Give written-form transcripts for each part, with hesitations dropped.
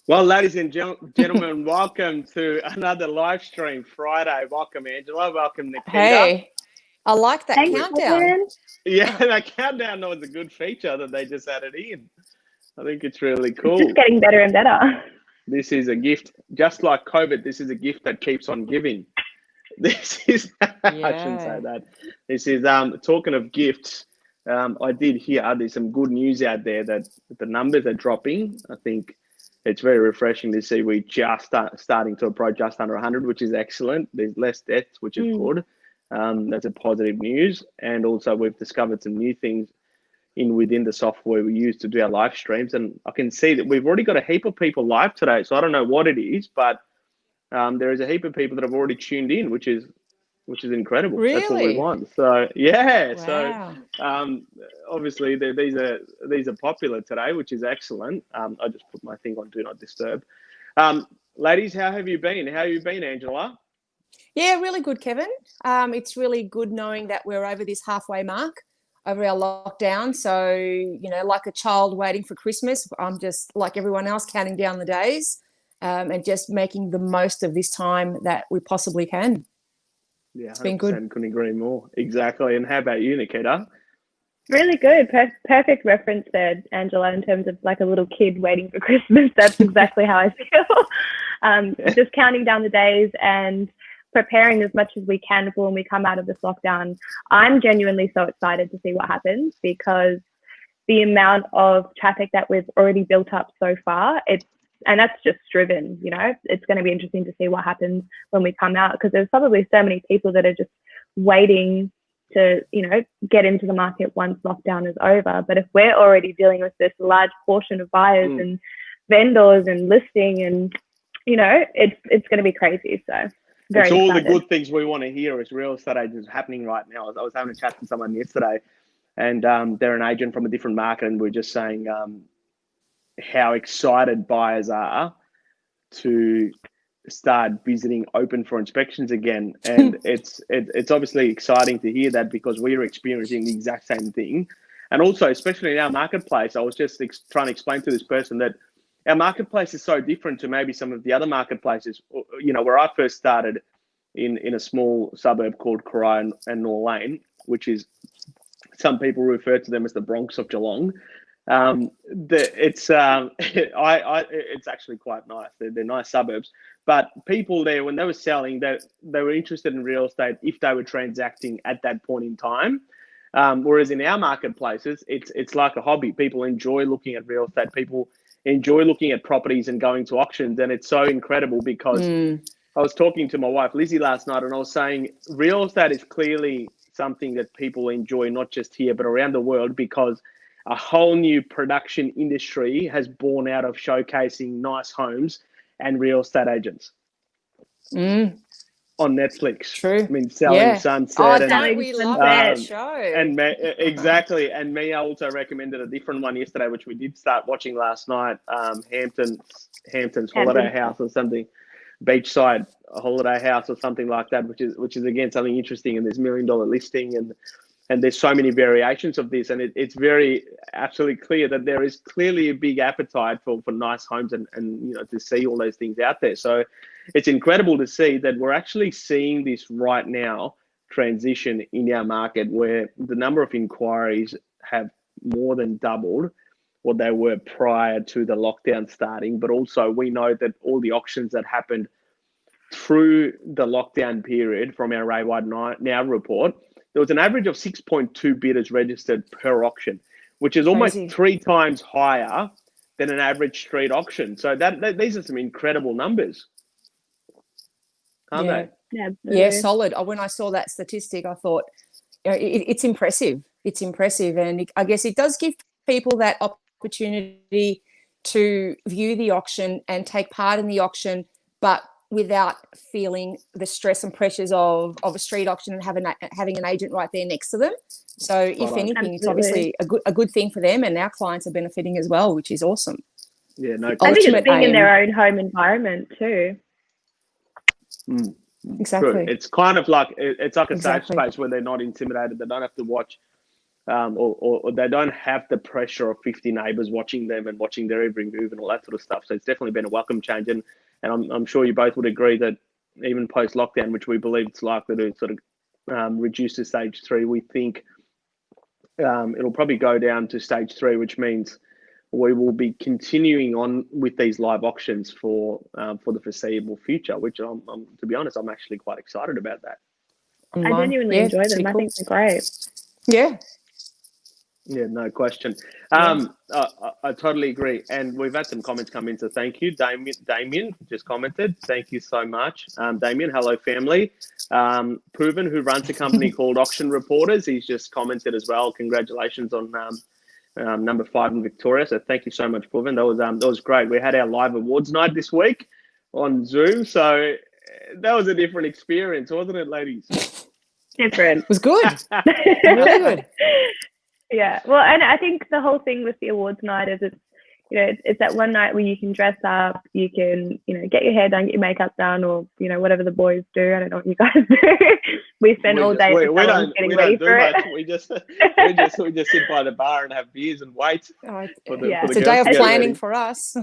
Well, ladies and gentlemen, welcome to another live stream Friday. Welcome, Angela. Welcome, Nikita. Hey, I like that Thanks, countdown. Megan. Yeah, that countdown was a good feature that they just added in. I think it's really It's cool. just getting better and better. This is a gift, just like COVID. This is a gift that keeps on giving. This is I shouldn't say Yeah. that. This is talking of gifts. I did hear there's some good news out there that the numbers are dropping. I think it's very refreshing to see we just starting to approach just under 100, which is excellent. There's less deaths, which is good. That's a positive news. And also we've discovered some new things within the software we use to do our live streams. And I can see that we've already got a heap of people live today. So I don't know what it is, but there is a heap of people that have already tuned in, which is incredible. That's what we Really? want. So yeah, Wow. obviously these are popular today, which is excellent. I just put my thing on do not disturb. Ladies, how have you been? How have you been, Angela? Yeah, really good, Kevin. It's really good knowing that we're over this halfway mark over our lockdown. So, like a child waiting for Christmas, I'm just like everyone else counting down the days and just making the most of this time that we possibly can. Yeah, It's been good. 100%. Couldn't agree more. Exactly. And how about you, Nikita? Really good. Perfect reference there, Angela, in terms of like a little kid waiting for Christmas. That's exactly how I feel. Just counting down the days and preparing as much as we can for when we come out of this lockdown. I'm genuinely so excited to see what happens because the amount of traffic that we've already built up so far, and that's just driven, it's going to be interesting to see what happens when we come out because there's probably so many people that are just waiting to, get into the market once lockdown is over. But if we're already dealing with this large portion of buyers and vendors and listing and, it's going to be crazy. So very it's all excited. the good things we want to hear as real estate agents happening right now. I was having a chat to someone yesterday and they're an agent from a different market and we're just saying how excited buyers are to start visiting open for inspections again. And it's obviously exciting to hear that because we are experiencing the exact same thing. And also, especially in our marketplace, I was just trying to explain to this person that our marketplace is so different to maybe some of the other marketplaces, where I first started in a small suburb called Corai and Nor Lane, which is some people refer to them as the Bronx of Geelong. It's actually quite nice. They're nice suburbs, but people there, when they were selling, they were interested in real estate if they were transacting at that point in time. Whereas in our marketplaces, it's like a hobby. People enjoy looking at real estate. People enjoy looking at properties and going to auctions, and it's so incredible because I was talking to my wife Lizzie last night, and I was saying real estate is clearly something that people enjoy, not just here but around the world, because a whole new production industry has born out of showcasing nice homes and real estate agents on Netflix. True. I mean, Selling Sunset. Don't we love that show? And exactly. And Mia also recommended a different one yesterday, which we did start watching last night. Hampton's Holiday House or something, Beachside Holiday House or something like that, which is again something interesting. And there's $1 million listing and there's so many variations of this, and it's very absolutely clear that there is clearly a big appetite for nice homes and to see all those things out there. So it's incredible to see that we're actually seeing this right now transition in our market where the number of inquiries have more than doubled what they were prior to the lockdown starting. But also we know that all the auctions that happened through the lockdown period from our Raywide Now report, there was an average of 6.2 bidders registered per auction, which is almost 3 times higher than an average street auction. So these are some incredible numbers, aren't they? Yeah, solid. When I saw that statistic, I thought, it's impressive. It's impressive. And I guess it does give people that opportunity to view the auction and take part in the auction, but without feeling the stress and pressures of a street auction and having an agent right there next to them. So if anything, it's obviously a good thing for them, and our clients are benefiting as well, which is awesome. Yeah, no. I think it's being in their own home environment too. Exactly. True. It's kind of like a safe space where they're not intimidated. They don't have to watch or they don't have the pressure of 50 neighbours watching them and watching their every move and all that sort of stuff. So it's definitely been a welcome change, and I'm sure you both would agree that even post lockdown, which we believe it's likely to sort of reduce to stage 3, we think it'll probably go down to stage 3, which means we will be continuing on with these live auctions for the foreseeable future, which I'm to be honest, I'm actually quite excited about that. I genuinely enjoy them. I think they're great. Yeah. Yeah, no question. Yeah. I totally agree. And we've had some comments come in, so thank you. Damien just commented. Thank you so much. Damien, hello family. Proven, who runs a company called Auction Reporters, he's just commented as well. Congratulations on number 5 in Victoria. So thank you so much, Proven. That was great. We had our live awards night this week on Zoom. So that was a different experience, wasn't it, ladies? Different. It was good. Really good. Yeah. Well, and I think the whole thing with the awards night is it's that one night where you can dress up, you can, get your hair done, get your makeup done, or, whatever the boys do. I don't know what you guys do. We spend all day getting ready for it. We just sit by the bar and have beers and wait. It's a day of planning for us.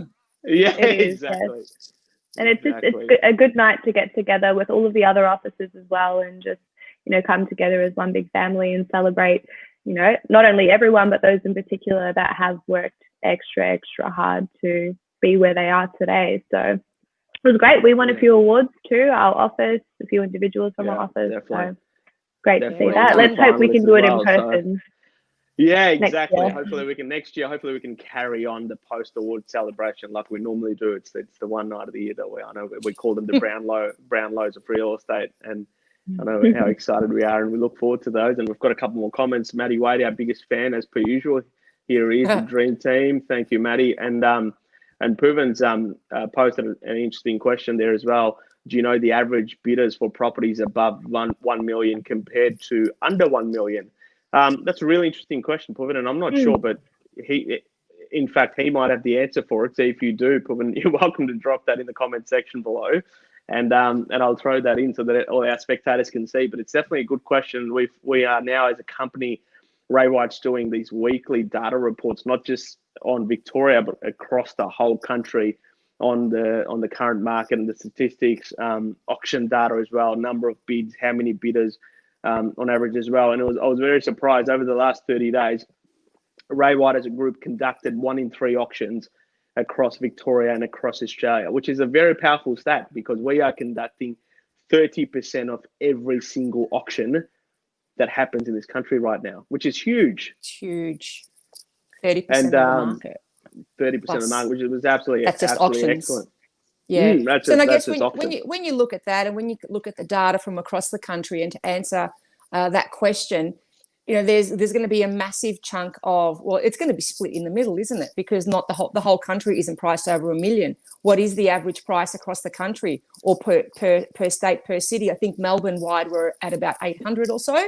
Yeah, is, exactly. Yes. And it's a good night to get together with all of the other officers as well, and just, come together as one big family and celebrate, not only everyone, but those in particular that have worked extra hard to be where they are today. So it was great. We won a few awards too, our office, a few individuals from our office. Definitely. So great to see that. Let's hope we can do it in person. Yeah, exactly. Hopefully we can carry on the post award celebration like we normally do. It's the one night of the year that we call them the Brownlows of real estate, and I know how excited we are, and we look forward to those. And we've got a couple more comments. Maddie Wade, our biggest fan, as per usual. Here he is, the dream team. Thank you, Maddie. And Puvin's posted an interesting question there as well. Do you know the average bidders for properties above 1 million compared to under 1 million? That's a really interesting question, Puvin, and I'm not sure, but he might have the answer for it. So if you do, Puvin, you're welcome to drop that in the comment section below. And I'll throw that in so that all our spectators can see. But it's definitely a good question. We are now, as a company, Ray White's doing these weekly data reports, not just on Victoria, but across the whole country, on the current market and the statistics, auction data as well, number of bids, how many bidders on average as well. And I was very surprised over the last 30 days. Ray White as a group conducted 1 in 3 auctions across Victoria and across Australia, which is a very powerful stat because we are conducting 30% of every single auction that happens in this country right now, which is huge. It's huge. 30% of the market. 30% of the market, which was absolutely excellent. Yeah. I guess when you look at that, and when you look at the data from across the country, and to answer that question, there's going to be a massive chunk of, it's going to be split in the middle, isn't it? Because not the whole country isn't priced over 1 million. What is the average price across the country, or per state, per city? I think Melbourne wide we're at about 800 or so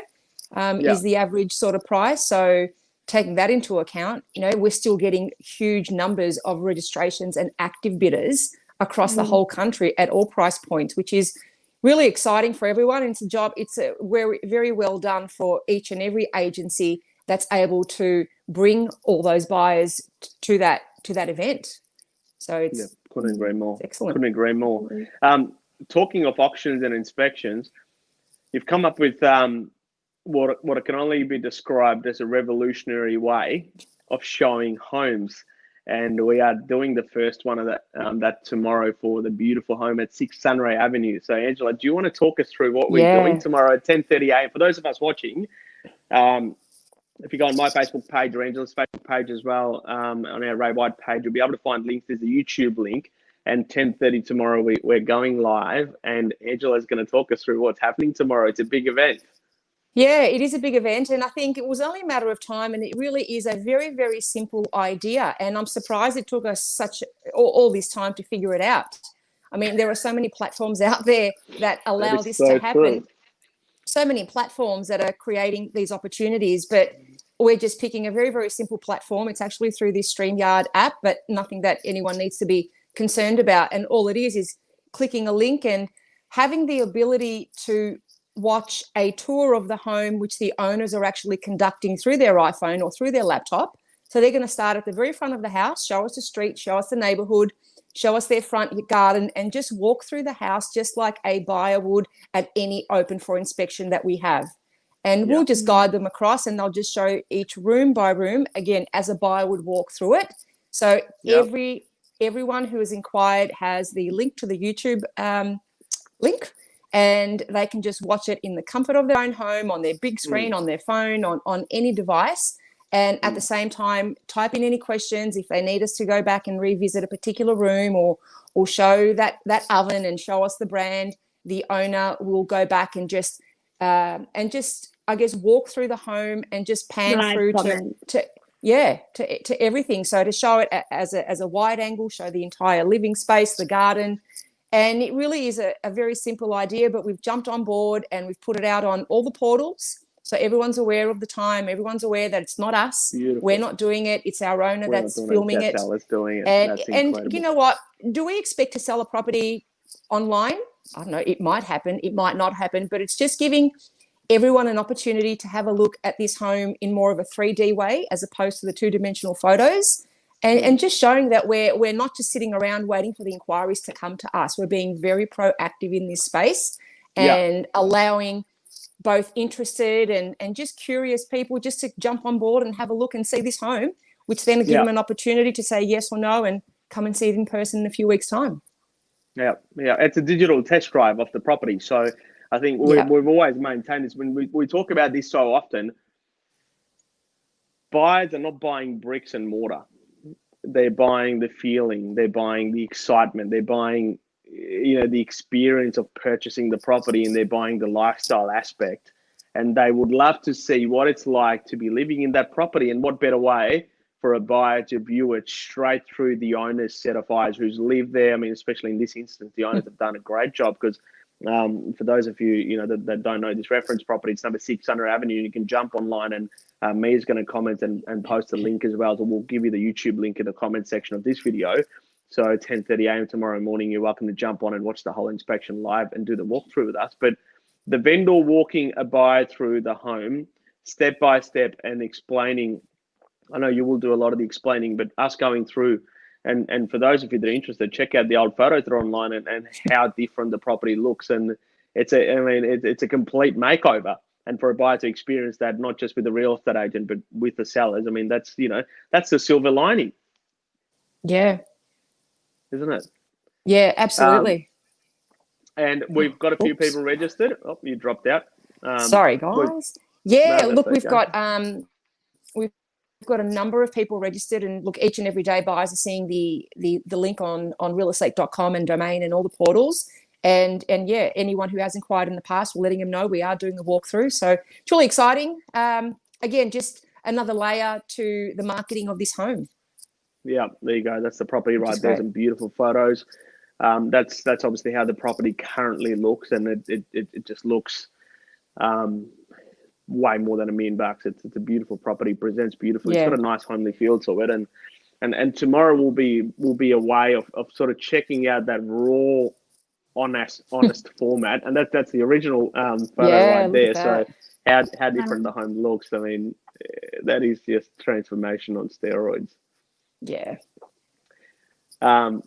is the average sort of price. So taking that into account, we're still getting huge numbers of registrations and active bidders across the whole country at all price points, which is really exciting for everyone. It's a job. It's very well done for each and every agency that's able to bring all those buyers to that event. So couldn't agree more. Excellent. Couldn't agree more. Talking of auctions and inspections, you've come up with what can only be described as a revolutionary way of showing homes. And we are doing the first one of that tomorrow for the beautiful home at 6 Sunray Avenue. So, Angela, do you want to talk us through what we're doing tomorrow at 10:30 a.m? For those of us watching, if you go on my Facebook page or Angela's Facebook page as well, on our Ray White page, you'll be able to find links. There's a YouTube link. And 10:30 tomorrow, we're going live. And Angela's going to talk us through what's happening tomorrow. It's a big event. Yeah, it is a big event, and I think it was only a matter of time, and it really is a very, very simple idea, and I'm surprised it took us all this time to figure it out. I mean, there are so many platforms out there that allow this to happen. So many platforms that are creating these opportunities, but we're just picking a very, very simple platform. It's actually through this StreamYard app, but nothing that anyone needs to be concerned about, and all it is clicking a link and having the ability to watch a tour of the home, which the owners are actually conducting through their iPhone or through their laptop. So they're going to start at the very front of the house, show us the street, show us the neighborhood, show us their front garden, and just walk through the house just like a buyer would at any open for inspection that we have. And we'll just guide them across, and they'll just show each room by room, again, as a buyer would walk through it. So everyone who has inquired has the link to the YouTube link, and they can just watch it in the comfort of their own home, on their big screen, on their phone, on any device. And at the same time, type in any questions if they need us to go back and revisit a particular room or show that oven and show us the brand. The owner will go back and just I guess walk through the home and just pan through to everything. So to show it as a wide angle, show the entire living space, the garden. And it really is a very simple idea, but we've jumped on board and we've put it out on all the portals. So everyone's aware of the time. Everyone's aware that it's not us. Beautiful. We're not doing it. It's our owner that's filming it. That's doing it. And you know what? Do we expect to sell a property online? I don't know. It might happen. It might not happen. But it's just giving everyone an opportunity to have a look at this home in more of a 3D way as opposed to the two-dimensional photos. And just showing that we're not just sitting around waiting for the inquiries to come to us. We're being very proactive in this space and allowing both interested and just curious people just to jump on board and have a look and see this home, which then give them an opportunity to say yes or no and come and see it in person in a few weeks' time. Yeah. It's a digital test drive of the property. So I think we've always maintained this. When we talk about this so often, buyers are not buying bricks and mortar. They're buying the feeling. They're buying the excitement. They're buying the experience of purchasing the property, and they're buying the lifestyle aspect, and they would love to see what it's like to be living in that property. And what better way for a buyer to view it straight through the owner's set of eyes who's lived there. I mean, especially in this instance, the owners have done a great job because for those of you that don't know this reference property, it's number 600 Avenue. You can jump online, and Mia's going to comment and post a link as well. So we'll give you the YouTube link in the comment section of this video. So 10:30 a.m. tomorrow morning, you're welcome to jump on and watch the whole inspection live and do the walkthrough with us. But the vendor walking a buyer through the home step by step and explaining, I know you will do a lot of the explaining, but us going through, and for those of you that are interested, check out the old photos that are online and how different the property looks. And it's a complete makeover. And for a buyer to experience that, not just with the real estate agent, but with the sellers, I mean, that's the silver lining. Yeah. Isn't it? Yeah, absolutely. And we've got a few people registered. Oh, you dropped out. Sorry, guys. Look, we've got a number of people registered, and look, each and every day buyers are seeing the link on realestate.com and domain and all the portals. And anyone who has inquired in the past, we're letting them know we are doing the walkthrough. So it's really exciting. Again, just another layer to the marketing of this home. Yeah, there you go. That's the property right there. Some beautiful photos. That's obviously how the property currently looks, and it just looks way more than $1 million. It's a beautiful property, presents beautifully. It's got a nice homely feel to it, and tomorrow will be a way of sort of checking out that raw, honest format, and that's the original photo right there. So how different the home looks. I mean, that is just transformation on steroids. Yeah. And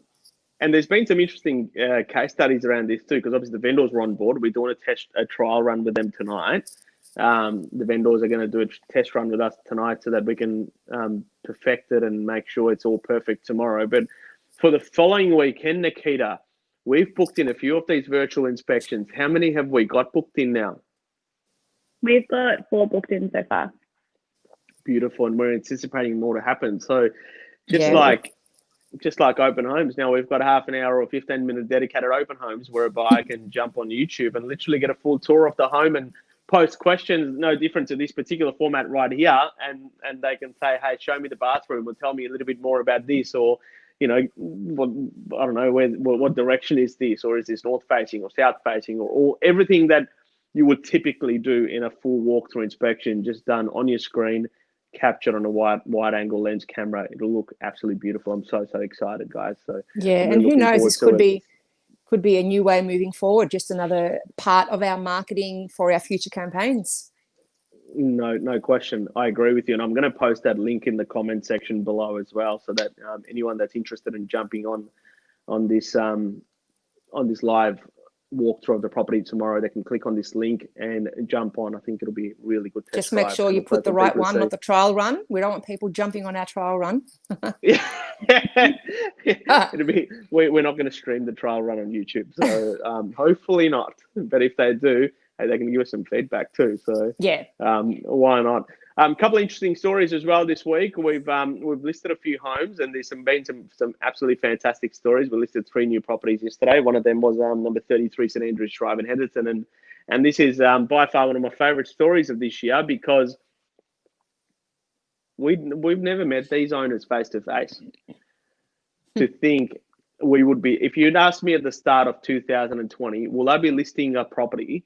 there's been some interesting case studies around this too, because obviously the vendors were on board. We're doing a trial run with them tonight. The vendors are going to do a test run with us tonight so that we can perfect it and make sure it's all perfect tomorrow. But for the following weekend, Nikita, we've booked in a few of these virtual inspections. How many have we got booked in now? We've got 4 booked in so far. Beautiful, and we're anticipating more to happen. So just like open homes, now we've got a half an hour or 15-minute dedicated open homes where a buyer can jump on YouTube and literally get a full tour of the home and post questions, no different to this particular format right here, and they can say, hey, show me the bathroom, or tell me a little bit more about this, or what direction is this, or is this north facing or south facing, or everything that you would typically do in a full walkthrough inspection, just done on your screen, captured on a wide angle lens camera. It'll look absolutely beautiful. I'm so excited, guys. So and who knows, this could could be a new way moving forward, just another part of our marketing for our future campaigns. No question. I agree with you. And I'm going to post that link in the comment section below as well, so that anyone that's interested in jumping on this live walkthrough of the property tomorrow, they can click on this link and jump on. I think it'll be really good. Just make sure you put the right one, not the trial run. We don't want people jumping on our trial run. It'll be, we're not going to stream the trial run on YouTube, so hopefully not. But if they do, hey, they can give us some feedback too. So yeah, why not? A couple of interesting stories as well this week. We've listed a few homes, and there's been some absolutely fantastic stories. We listed 3 new properties yesterday. One of them was number 33 St Andrews Drive in Henderson, and this is by far one of my favourite stories of this year, because we've never met these owners face to face. To think we would be, if you'd asked me at the start of 2020, will I be listing a property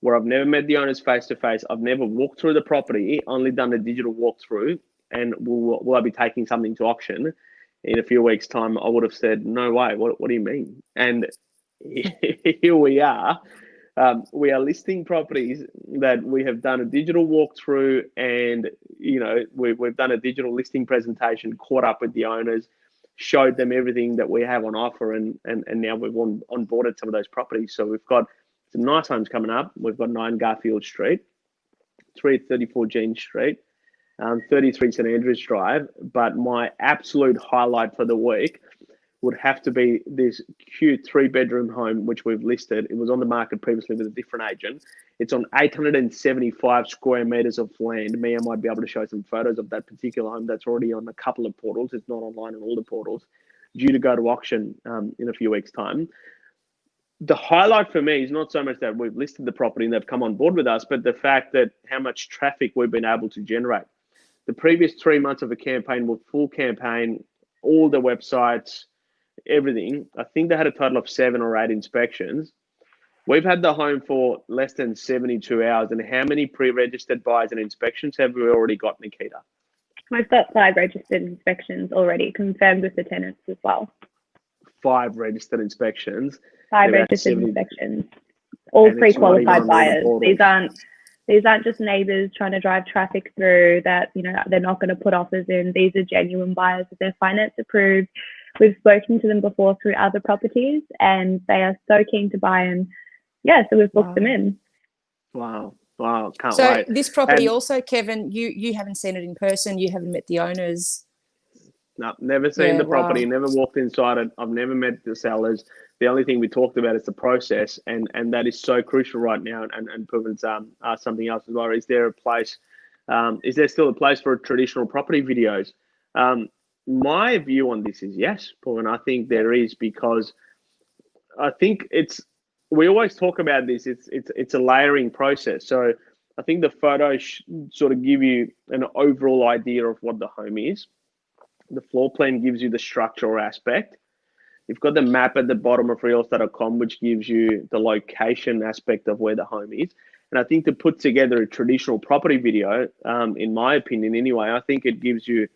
where I've never met the owners face to face, I've never walked through the property, only done a digital walkthrough, and will I be taking something to auction in a few weeks' time? I would have said, no way. What do you mean? And here we are. We are listing properties that we have done a digital walkthrough, and we've done a digital listing presentation, caught up with the owners, showed them everything that we have on offer, and now we've onboarded some of those properties. So we've got some nice homes coming up. We've got 9 Garfield Street, 334 Jean Street, 33 St Andrews Drive. But my absolute highlight for the week would have to be this cute 3-bedroom home, which we've listed. It was on the market previously with a different agent. It's on 875 square meters of land. Mia might be able to show some photos of that particular home. That's already on a couple of portals. It's not online on all the portals, due to go to auction in a few weeks' time. The highlight for me is not so much that we've listed the property and they've come on board with us, but the fact that how much traffic we've been able to generate. The previous 3 months of a campaign were full campaign, all the websites, everything. I think they had a total of 7 or 8 inspections. We've had the home for less than 72 hours. And how many pre-registered buyers and inspections have we already got, Nikita? We've got 5 registered inspections already, confirmed with the tenants as well. 5 registered inspections. 5 registered inspections, all pre-qualified buyers. These aren't just neighbours trying to drive traffic through that, they're not going to put offers in. These are genuine buyers with their finance approved. We've spoken to them before through other properties, and they are so keen to buy, and so we've booked them in. Wow, can't wait. So this property also, Kevin, you haven't seen it in person, you haven't met the owners. No, never seen the property, never walked inside it. I've never met the sellers. The only thing we talked about is the process, and that is so crucial right now. And Puvin's asked something else as well. Is there a place? Is there still a place for traditional property videos? My view on this is yes, Puvin. I think there is, because I think we always talk about this. It's a layering process. So I think the photos sort of give you an overall idea of what the home is. The floor plan gives you the structural aspect. You've got the map at the bottom of realestate.com, which gives you the location aspect of where the home is. And I think to put together a traditional property video, in my opinion anyway, I think it gives you,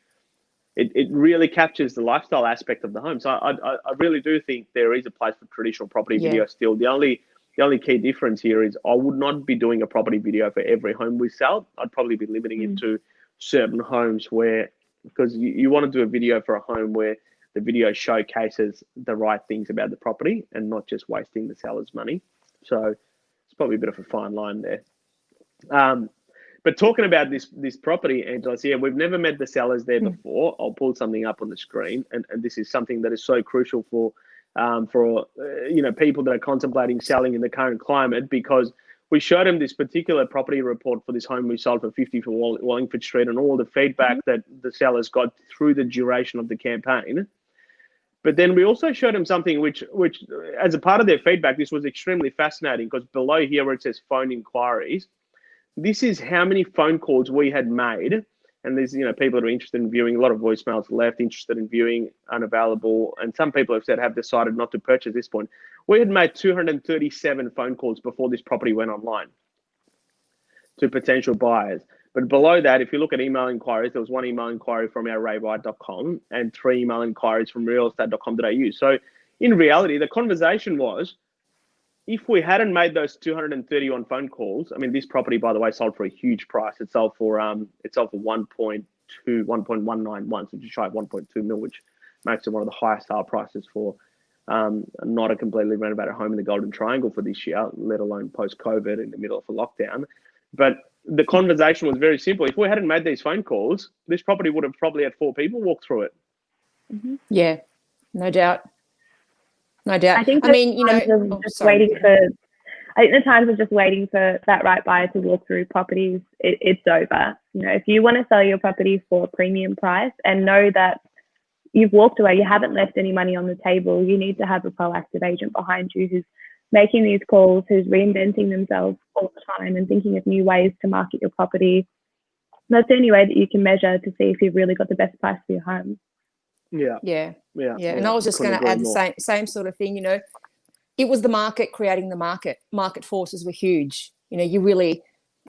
it really captures the lifestyle aspect of the home. So I really do think there is a place for traditional property video still. The only key difference here is I would not be doing a property video for every home we sell. I'd probably be limiting it to certain homes where, because you want to do a video for a home where the video showcases the right things about the property and not just wasting the seller's money. So it's probably a bit of a fine line there. But talking about this property, Angela, so we've never met the sellers there before. I'll pull something up on the screen, and this is something that is so crucial for people that are contemplating selling in the current climate, because we showed them this particular property report for this home we sold for 50 for Wallingford Street, and all the feedback that the sellers got through the duration of the campaign. But then we also showed them something which as a part of their feedback, this was extremely fascinating, because below here where it says phone inquiries, this is how many phone calls we had made. And there's, people that are interested in viewing, a lot of voicemails left, interested in viewing, unavailable. And some people have said have decided not to purchase at this point. We had made 237 phone calls before this property went online to potential buyers. But below that, if you look at email inquiries, there was 1 email inquiry from our raybuy.com and 3 email inquiries from realestate.com.au. So in reality, the conversation was, if we hadn't made those 231 phone calls, I mean, this property, by the way, sold for a huge price. It sold for 1.191, so just shy of 1.2 mil, which makes it one of the highest sale prices for not a completely renovated home in the Golden Triangle for this year, let alone post-COVID in the middle of a lockdown. But the conversation was very simple. If we hadn't made these phone calls, this property would have probably had 4 people walk through it. Mm-hmm. Yeah, no doubt. No doubt. I think mean, you know, I think the times of just waiting for that right buyer to walk through properties, it's over. You know, if you want to sell your property for a premium price and know that you've walked away, you haven't left any money on the table, you need to have a proactive agent behind you who's making these calls, who's reinventing themselves all the time and thinking of new ways to market your property. That's the only way that you can measure to see if you've really got the best price for your home. Yeah. And I was just going to add the same sort of thing. You know, it was the market creating the market. Market forces were huge. You know,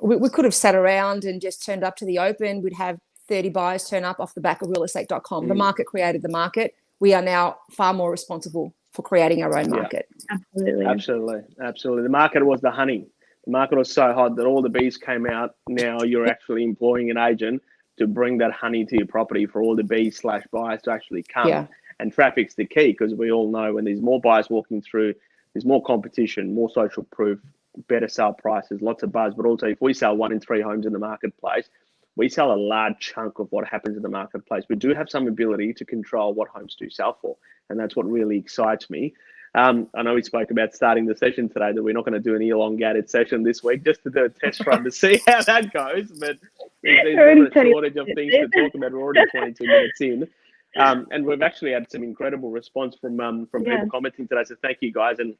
we could have sat around and just turned up to the open. We'd have 30 buyers turn up off the back of realestate.com. The market created the market. We are now far more responsible for creating our own market. Absolutely. The market was the honey. The market was so hot that all the bees came out. Now you're actually employing an agent to bring that honey to your property for all the bees/buyers to actually come. Yeah. And traffic's the key, because we all know when there's more buyers walking through, there's more competition, more social proof, better sale prices, lots of buzz. But also, if we sell 1 in 3 homes in the marketplace, we sell a large chunk of what happens in the marketplace. We do have some ability to control what homes do sell for, and that's what really excites me. I know we spoke about starting the session today, that we're not going to do an elongated session this week, just to do a test run to see how that goes. But there's never a shortage of things to talk about. We're already 22 minutes in. And we've actually had some incredible response from people commenting today. So thank you, guys. And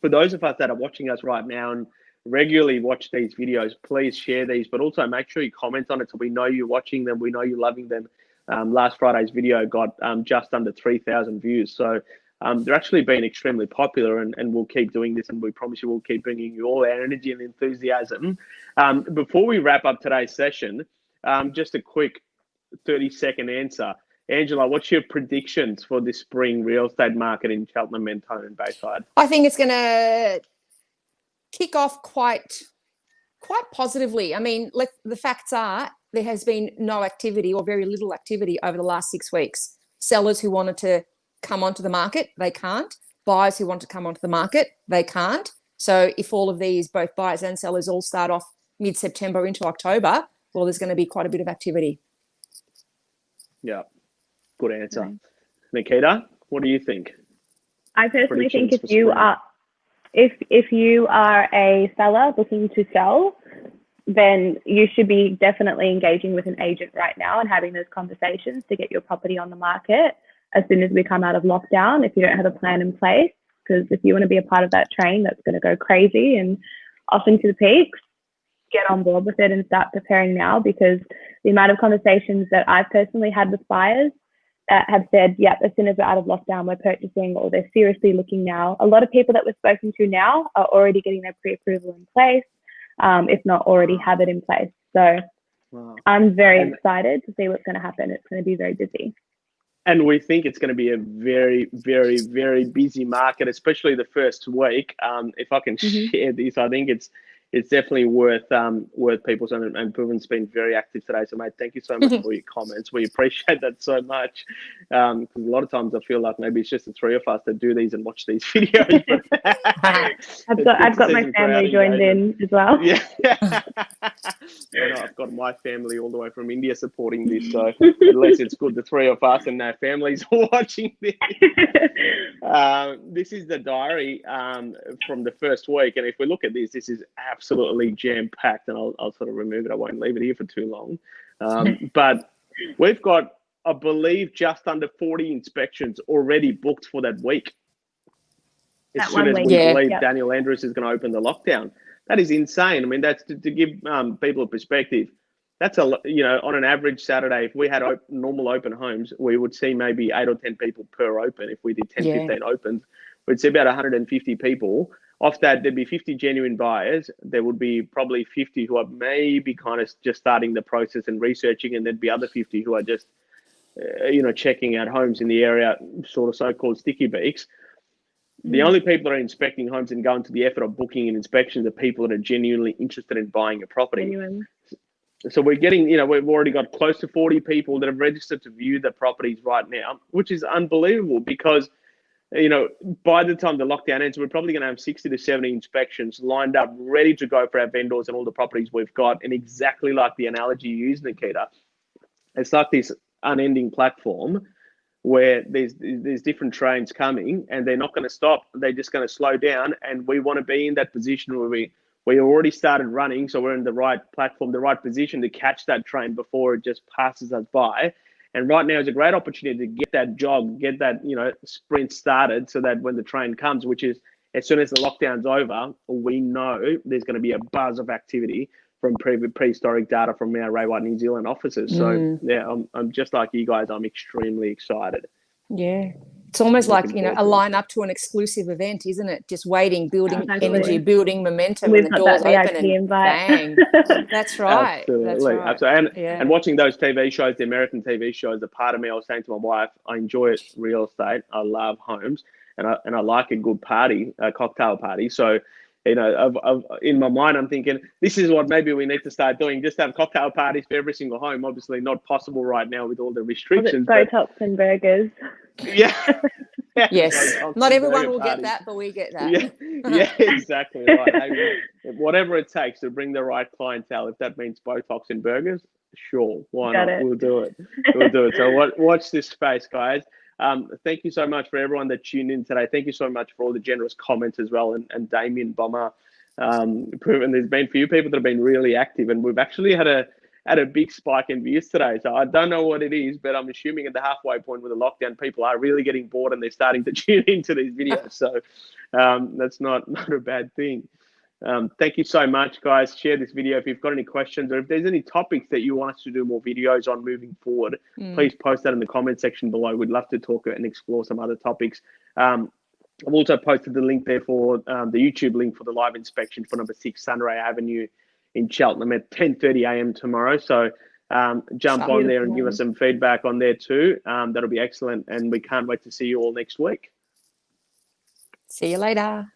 for those of us that are watching us right now and regularly watch these videos, please share these, but also make sure you comment on it so we know you're watching them, we know you're loving them. Last Friday's video got just under 3,000 views. So they're actually been extremely popular, and we'll keep doing this, and we promise you we'll keep bringing you all our energy and enthusiasm. Before we wrap up today's session, just a quick 30-second answer. Angela, what's your predictions for this spring real estate market in Cheltenham, Mentone and Bayside? I think it's going to kick off quite positively. I mean, the facts are there has been no activity or very little activity over the last 6 weeks. Sellers who wanted to come onto the market, they can't. Buyers who want to come onto the market, they can't. So if all of these, both buyers and sellers, all start off mid-September into October, well, there's going to be quite a bit of activity. Yeah, good answer. Right. Nikita, what do you think? I personally think if you are a seller looking to sell, then you should be definitely engaging with an agent right now and having those conversations to get your property on the market as soon as we come out of lockdown, if you don't have a plan in place. Because if you want to be a part of that train that's going to go crazy and off into the peaks, get on board with it and start preparing now, because the amount of conversations that I've personally had with buyers that have said, yeah, as soon as we're out of lockdown, we're purchasing, or they're seriously looking now. A lot of people that we've spoken to now are already getting their pre-approval in place, if not already have it in place. So I'm very excited to see what's going to happen. It's going to be very busy. And we think it's going to be a very, very, very busy market, especially the first week. If I can share this, I think it's definitely worth people's, and Puvin's been very active today. So, mate, thank you so much for your comments. We appreciate that so much. Because a lot of times I feel like maybe it's just the three of us that do these and watch these videos. I've got my family joined in as well. Yeah. I've got my family all the way from India supporting this. So at least it's good the three of us and our families are watching this. This is the diary from the first week. And if we look at this, this is absolutely jam-packed. And I'll sort of remove it. I won't leave it here for too long. But we've got, I believe, just under 40 inspections already booked for that week. As soon as we believe Daniel Andrews is going to open the lockdown. That is insane. I mean, that's to give people a perspective. That's on an average Saturday, if we had normal open homes, we would see maybe 8 or 10 people per open. If we did 10, 15 opens, we'd see about 150 people. Off that, there'd be 50 genuine buyers. There would be probably 50 who are maybe kind of just starting the process and researching, and there'd be other 50 who are just, checking out homes in the area, sort of so-called sticky beaks. The only people that are inspecting homes and going to the effort of booking an inspection are people that are genuinely interested in buying a property. Genuine. So we're getting, we've already got close to 40 people that have registered to view the properties right now, which is unbelievable because, by the time the lockdown ends, we're probably going to have 60 to 70 inspections lined up, ready to go for our vendors and all the properties we've got. And exactly like the analogy you used, Nikita, it's like this unending platform where there's different trains coming and they're not going to stop. They're just going to slow down. And we want to be in that position where we already started running. So we're in the right platform, the right position to catch that train before it just passes us by. And right now is a great opportunity to get that jog, get that, sprint started so that when the train comes, which is as soon as the lockdown's over, we know there's going to be a buzz of activity from prehistoric data from our Ray White New Zealand offices. So yeah, I'm just like you guys. I'm extremely excited. Yeah, it's almost like a line up to an exclusive event, isn't it? Just waiting, building energy, building momentum, We've and the got doors that open VIP and invite. bang. That's right. Absolutely. That's right. And watching those TV shows, the American TV shows, a part of me, I was saying to my wife, I enjoy real estate. I love homes, and I like a good party, a cocktail party. So, in my mind, I'm thinking this is what maybe we need to start doing. Just have cocktail parties for every single home. Obviously, not possible right now with all the restrictions. Botox and burgers. Yeah. Yes. Not everyone will get that, but we get that. Yeah, exactly right. Hey, whatever it takes to bring the right clientele. If that means Botox and burgers, sure, why not? We'll do it. We'll do it. So watch this space, guys. Thank you so much for everyone that tuned in today. Thank you so much for all the generous comments as well. And Damien Bomber, proven there's been a few people that have been really active, and we've actually had a big spike in views today. So I don't know what it is, but I'm assuming at the halfway point with the lockdown, people are really getting bored and they're starting to tune into these videos. So that's not a bad thing. Thank you so much, guys. Share this video if you've got any questions, or if there's any topics that you want us to do more videos on moving forward, please post that in the comment section below. We'd love to talk and explore some other topics. I've also posted the link there for the YouTube link for the live inspection for number 6 Sunray Avenue in Cheltenham at 10:30 a.m. tomorrow. So jump on there and give us some feedback on there too. That'll be excellent. And we can't wait to see you all next week. See you later.